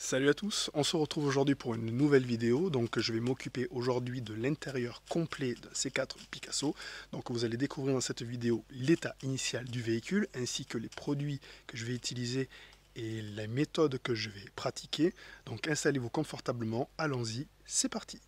Salut à tous, on se retrouve aujourd'hui pour une nouvelle vidéo. Donc je vais m'occuper aujourd'hui de l'intérieur complet d'un C4 Picasso. Donc vous allez découvrir dans cette vidéo l'état initial du véhicule ainsi que les produits que je vais utiliser et la méthode que je vais pratiquer. Donc installez-vous confortablement, allons-y, c'est parti.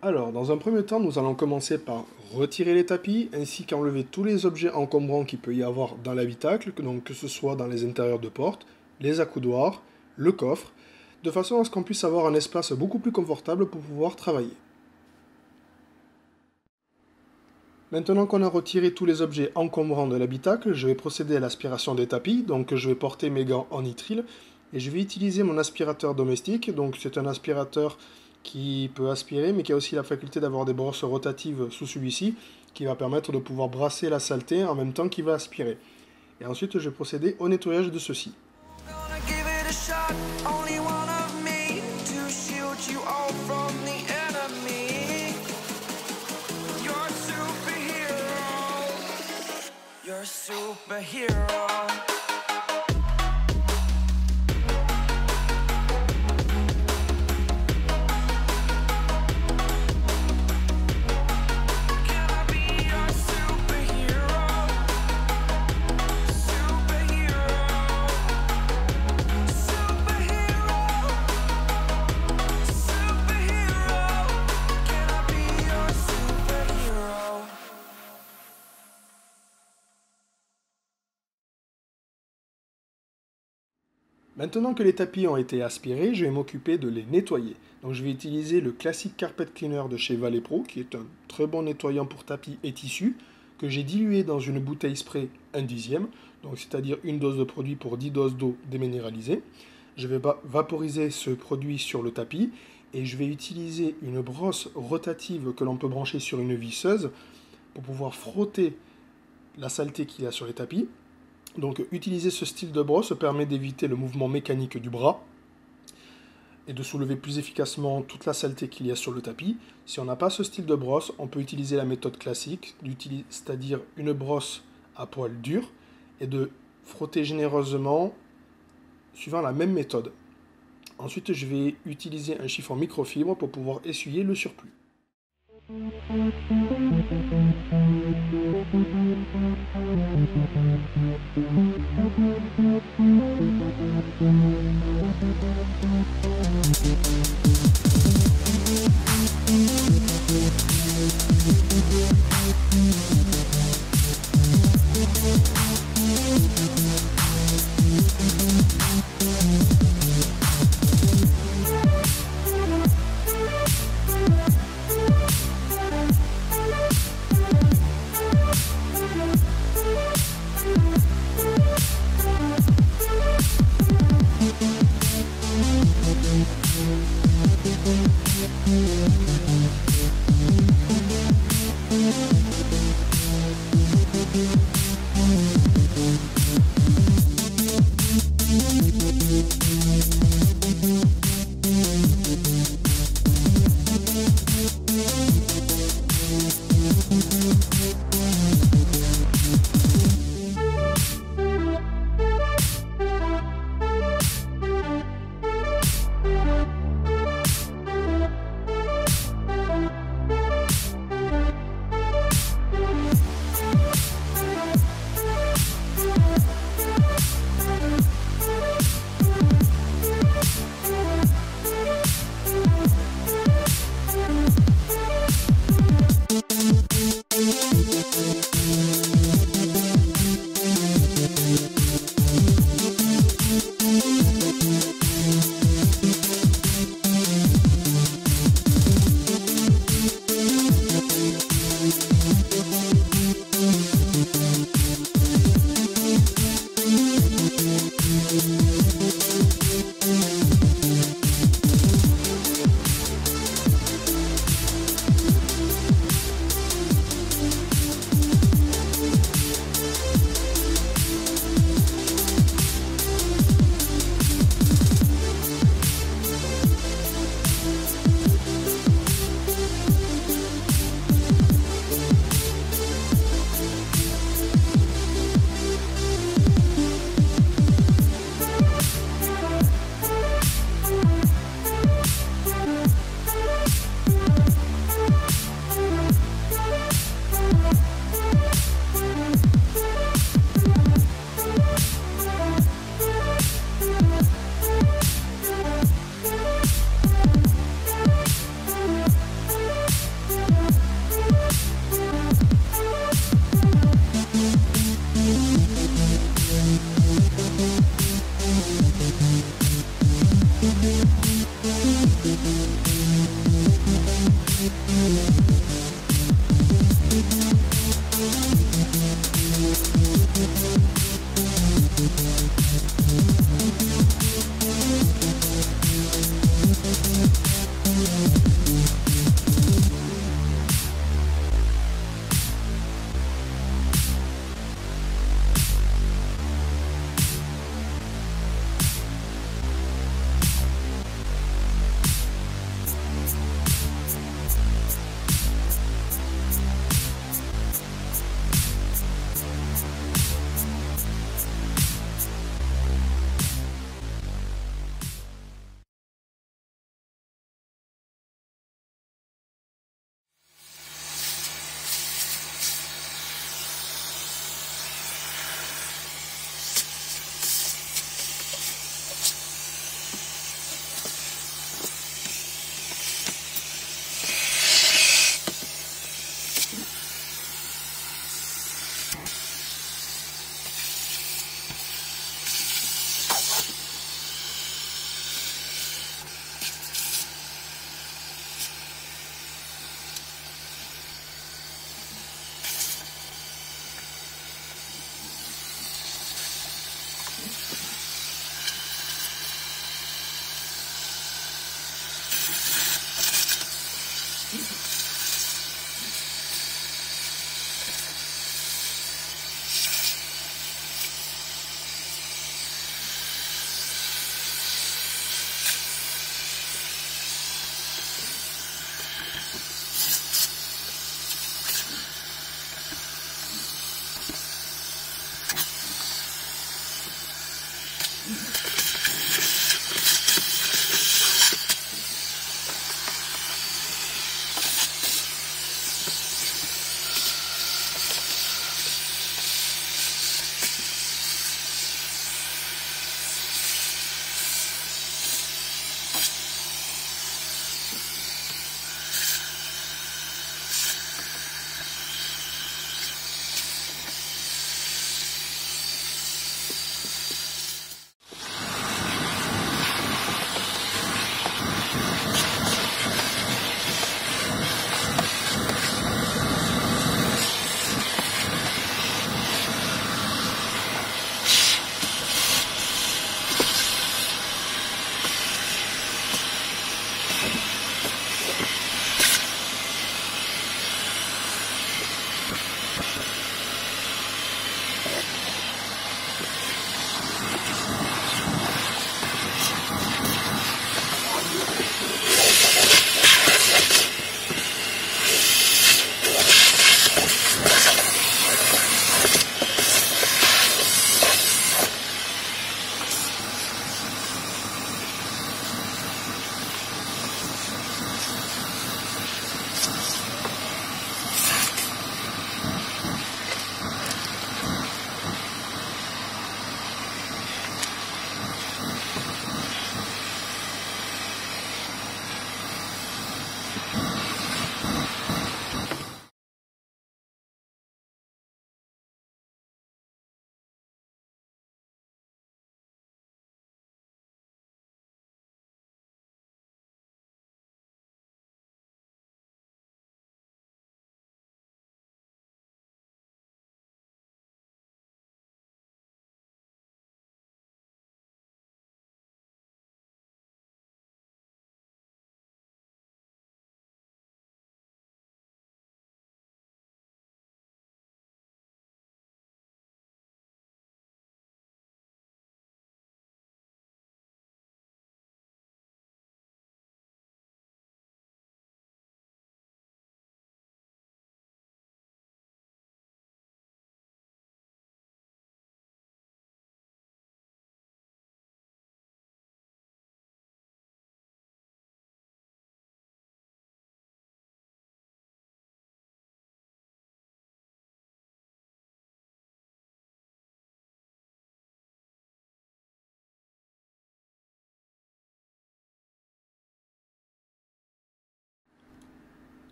Alors, dans un premier temps, nous allons commencer par retirer les tapis, ainsi qu'enlever tous les objets encombrants qu'il peut y avoir dans l'habitacle, donc que ce soit dans les intérieurs de porte, les accoudoirs, le coffre, de façon à ce qu'on puisse avoir un espace beaucoup plus confortable pour pouvoir travailler. Maintenant qu'on a retiré tous les objets encombrants de l'habitacle, je vais procéder à l'aspiration des tapis, donc je vais porter mes gants en nitrile, et je vais utiliser mon aspirateur domestique, donc c'est un aspirateur qui peut aspirer, mais qui a aussi la faculté d'avoir des brosses rotatives sous celui-ci, qui va permettre de pouvoir brasser la saleté en même temps qu'il va aspirer. Et ensuite, je vais procéder au nettoyage de ceci. Maintenant que les tapis ont été aspirés, je vais m'occuper de les nettoyer. Donc je vais utiliser le classique Carpet Cleaner de chez Valet Pro, qui est un très bon nettoyant pour tapis et tissus, que j'ai dilué dans une bouteille spray 1/10, donc c'est-à-dire une dose de produit pour 10 doses d'eau déminéralisée. Je vais vaporiser ce produit sur le tapis et je vais utiliser une brosse rotative que l'on peut brancher sur une visseuse pour pouvoir frotter la saleté qu'il y a sur les tapis. Donc utiliser ce style de brosse permet d'éviter le mouvement mécanique du bras et de soulever plus efficacement toute la saleté qu'il y a sur le tapis. Si on n'a pas ce style de brosse, on peut utiliser la méthode classique, c'est-à-dire une brosse à poil dur et de frotter généreusement suivant la même méthode. Ensuite, je vais utiliser un chiffon microfibre pour pouvoir essuyer le surplus.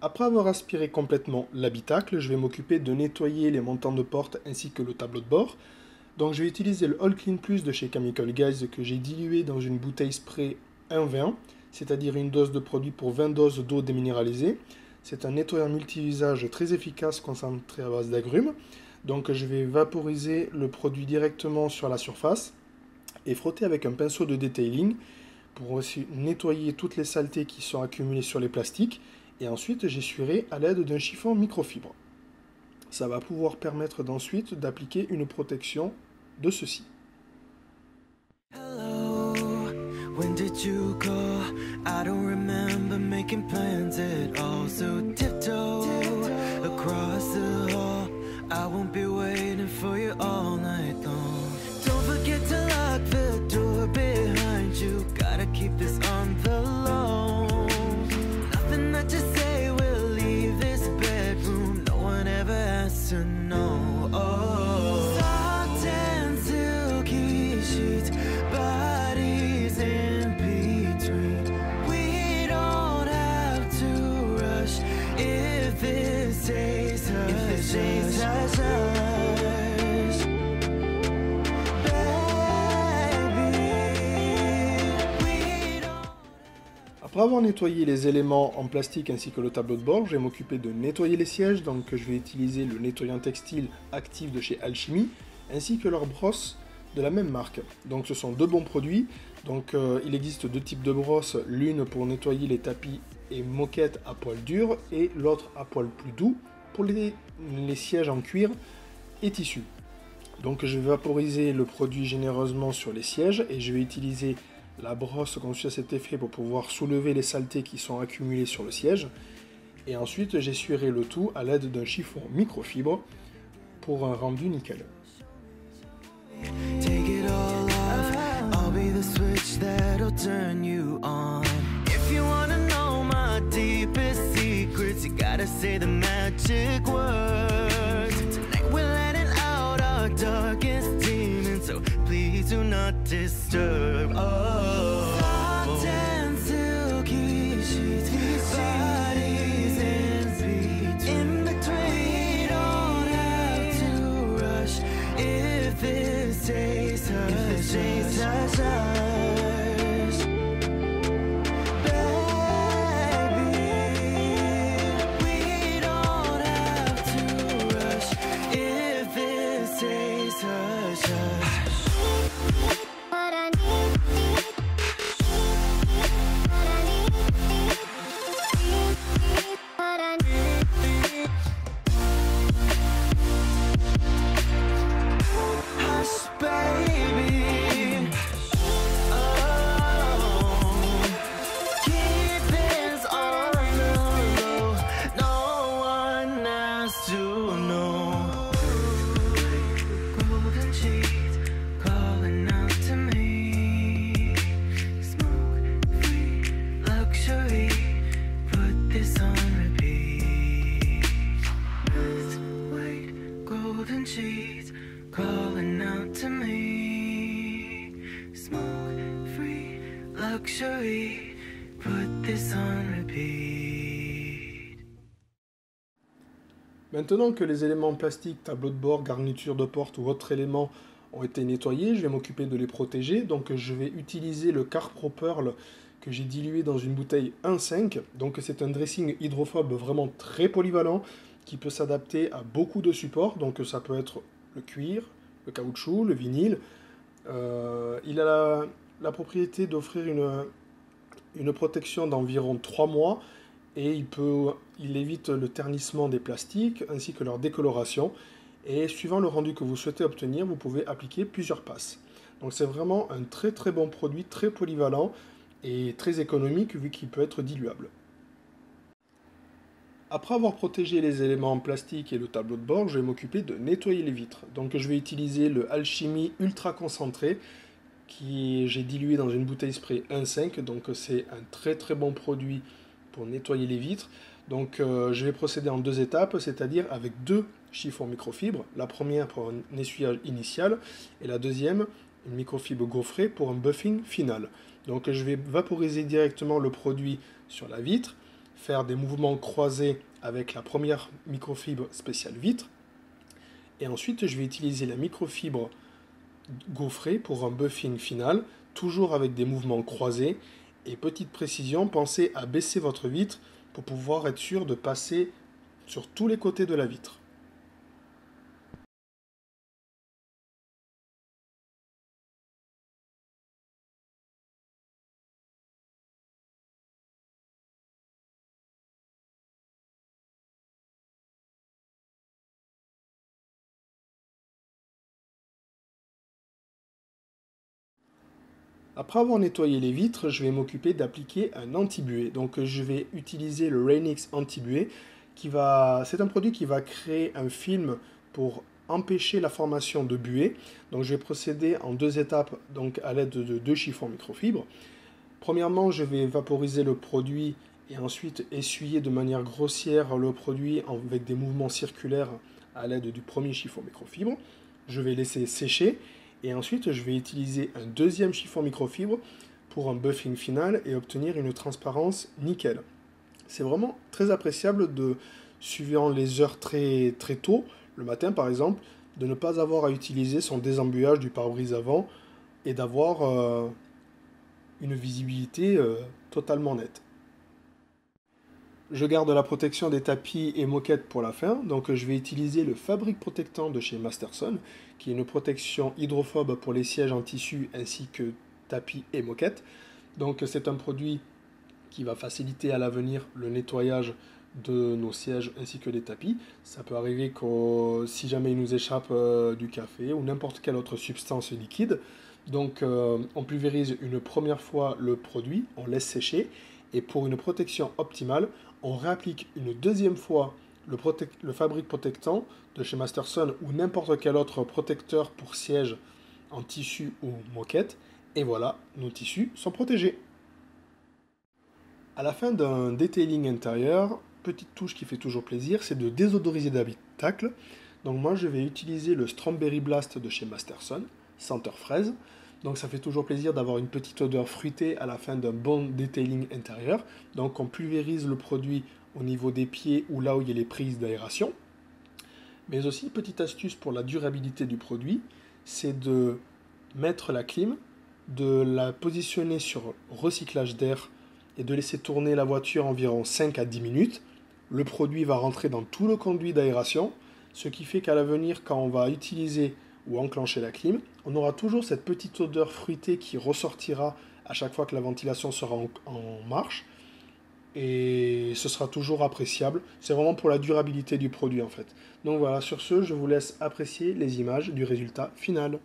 Après avoir aspiré complètement l'habitacle, je vais m'occuper de nettoyer les montants de porte ainsi que le tableau de bord. Donc je vais utiliser le All Clean Plus de chez Chemical Guys que j'ai dilué dans une bouteille spray 1,20, c'est-à-dire une dose de produit pour 20 doses d'eau déminéralisée. C'est un nettoyant multi-usage très efficace concentré à base d'agrumes. Donc je vais vaporiser le produit directement sur la surface et frotter avec un pinceau de detailing pour aussi nettoyer toutes les saletés qui sont accumulées sur les plastiques. Et ensuite j'essuierai à l'aide d'un chiffon microfibre. Ça va pouvoir permettre d'ensuite d'appliquer une protection de ceci. Hello, when did you go? I don't remember making plans at all. So tiptoe across the hall. I won't be waiting for you all night long. Don't forget to lock the door behind you. Gotta keep this on the low. Nothing that you say will leave this bedroom. No one ever has to know. Soft and silky sheets, bodies in between. We don't have to rush if it stays hush, hush, hush. Baby, we don't. Après avoir nettoyé les éléments en plastique ainsi que le tableau de bord, je vais m'occuper de nettoyer les sièges. Donc je vais utiliser le nettoyant textile actif de chez Alchemy ainsi que leur brosse de la même marque. Donc ce sont deux bons produits. Donc il existe deux types de brosses, l'une pour nettoyer les tapis et moquettes à poil dur et l'autre à poil plus doux pour les sièges en cuir et tissu. Donc je vais vaporiser le produit généreusement sur les sièges et je vais utiliser la brosse conçue à cet effet pour pouvoir soulever les saletés qui sont accumulées sur le siège. Et ensuite j'essuierai le tout à l'aide d'un chiffon microfibre pour un rendu nickel. Take it all off. I'll be the switch that'll turn you on. If you wanna know my deepest secrets, you gotta say the magic words. Tonight we're letting out our darkest demons, so please do not disturb. Soft and silky sheets, bodies in between. We don't have to rush if it stays hush, hush, hush. Baby, we don't have to rush if it stays hush, hush. What I need, what I need. Hush, baby. Oh, keep this on the low. No one has to know. Golden sheets calling out to me. Smoke-free luxury. Put this on repeat. With white golden sheets calling out to me. Smoke-free luxury. Put this on repeat. Maintenant que les éléments plastiques, tableau de bord, garniture de porte ou autres éléments ont été nettoyés, je vais m'occuper de les protéger. Donc je vais utiliser le Carpro Pearl que j'ai dilué dans une bouteille 1,5. Donc c'est un dressing hydrophobe vraiment très polyvalent qui peut s'adapter à beaucoup de supports. Donc ça peut être le cuir, le caoutchouc, le vinyle. Il a la propriété d'offrir une protection d'environ 3 mois et il évite le ternissement des plastiques ainsi que leur décoloration. Et suivant le rendu que vous souhaitez obtenir, vous pouvez appliquer plusieurs passes. Donc c'est vraiment un très très bon produit, très polyvalent et très économique vu qu'il peut être diluable. Après avoir protégé les éléments en plastique et le tableau de bord, je vais m'occuper de nettoyer les vitres. Donc je vais utiliser le Alchemy Ultra Concentré qui j'ai dilué dans une bouteille spray 1,5. Donc c'est un très très bon produit pour nettoyer les vitres. Donc je vais procéder en deux étapes, c'est-à-dire avec deux chiffons microfibre. La première pour un essuyage initial et la deuxième une microfibre gaufrée pour un buffing final. Donc je vais vaporiser directement le produit sur la vitre, faire des mouvements croisés avec la première microfibre spéciale vitre. Et ensuite, je vais utiliser la microfibre gaufrée pour un buffing final, toujours avec des mouvements croisés. Et petite précision, pensez à baisser votre vitre pour pouvoir être sûr de passer sur tous les côtés de la vitre. Après avoir nettoyé les vitres, je vais m'occuper d'appliquer un anti-buée. Donc je vais utiliser le Rainix anti-buée c'est un produit qui va créer un film pour empêcher la formation de buée. Donc je vais procéder en 2 étapes donc à l'aide de 2 chiffons microfibres. Premièrement, je vais vaporiser le produit et ensuite essuyer de manière grossière le produit avec des mouvements circulaires à l'aide du premier chiffon microfibre. Je vais laisser sécher. Et ensuite, je vais utiliser un 2e chiffon microfibre pour un buffing final et obtenir une transparence nickel. C'est vraiment très appréciable suivant les heures très tôt, le matin par exemple, de ne pas avoir à utiliser son désembuyage du pare-brise avant et d'avoir une visibilité totalement nette. Je garde la protection des tapis et moquettes pour la fin, donc je vais utiliser le Fabric Protectant de chez Masterson, qui est une protection hydrophobe pour les sièges en tissu ainsi que tapis et moquettes. Donc c'est un produit qui va faciliter à l'avenir le nettoyage de nos sièges ainsi que des tapis. Ça peut arriver que si jamais il nous échappe du café ou n'importe quelle autre substance liquide. Donc on pulvérise une première fois le produit, on laisse sécher et pour une protection optimale, on réapplique une 2e fois le Fabric Protectant de chez Masterson ou n'importe quel autre protecteur pour siège en tissu ou moquette. Et voilà, nos tissus sont protégés. À la fin d'un detailing intérieur, petite touche qui fait toujours plaisir, c'est de désodoriser d'habitacle. Donc moi je vais utiliser le Strawberry Blast de chez Masterson, senteur fraise. Donc ça fait toujours plaisir d'avoir une petite odeur fruitée à la fin d'un bon detailing intérieur. Donc on pulvérise le produit au niveau des pieds ou là où il y a les prises d'aération. Mais aussi, petite astuce pour la durabilité du produit, c'est de mettre la clim, de la positionner sur recyclage d'air et de laisser tourner la voiture environ 5 à 10 minutes. Le produit va rentrer dans tout le conduit d'aération, ce qui fait qu'à l'avenir, quand on va utiliser ou enclencher la clim, on aura toujours cette petite odeur fruitée qui ressortira à chaque fois que la ventilation sera en marche. Et ce sera toujours appréciable. C'est vraiment pour la durabilité du produit en fait. Donc voilà, sur ce, je vous laisse apprécier les images du résultat final.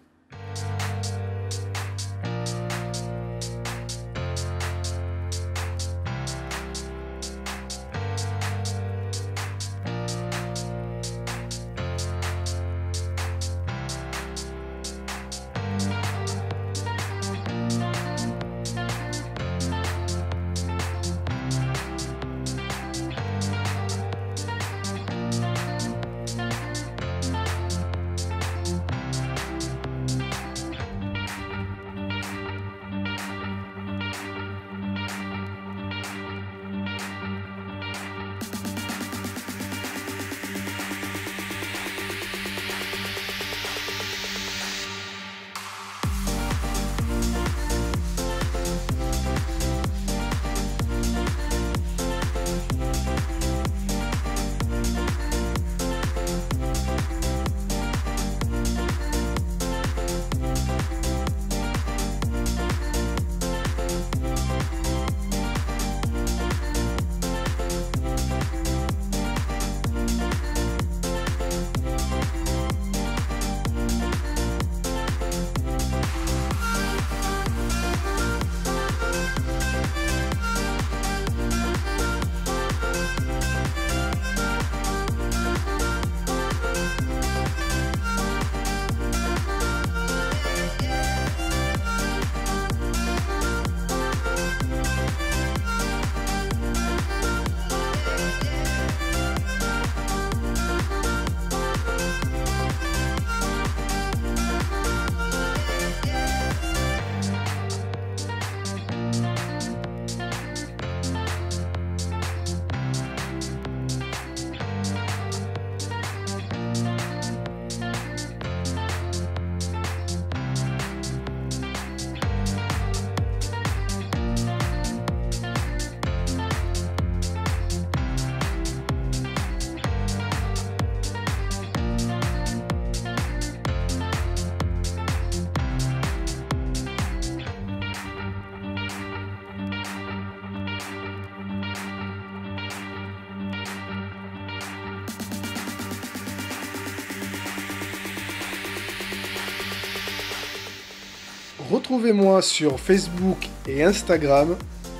Retrouvez-moi sur Facebook et Instagram,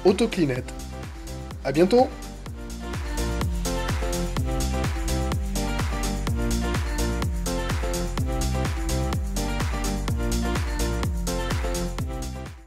Autoclinette. À bientôt!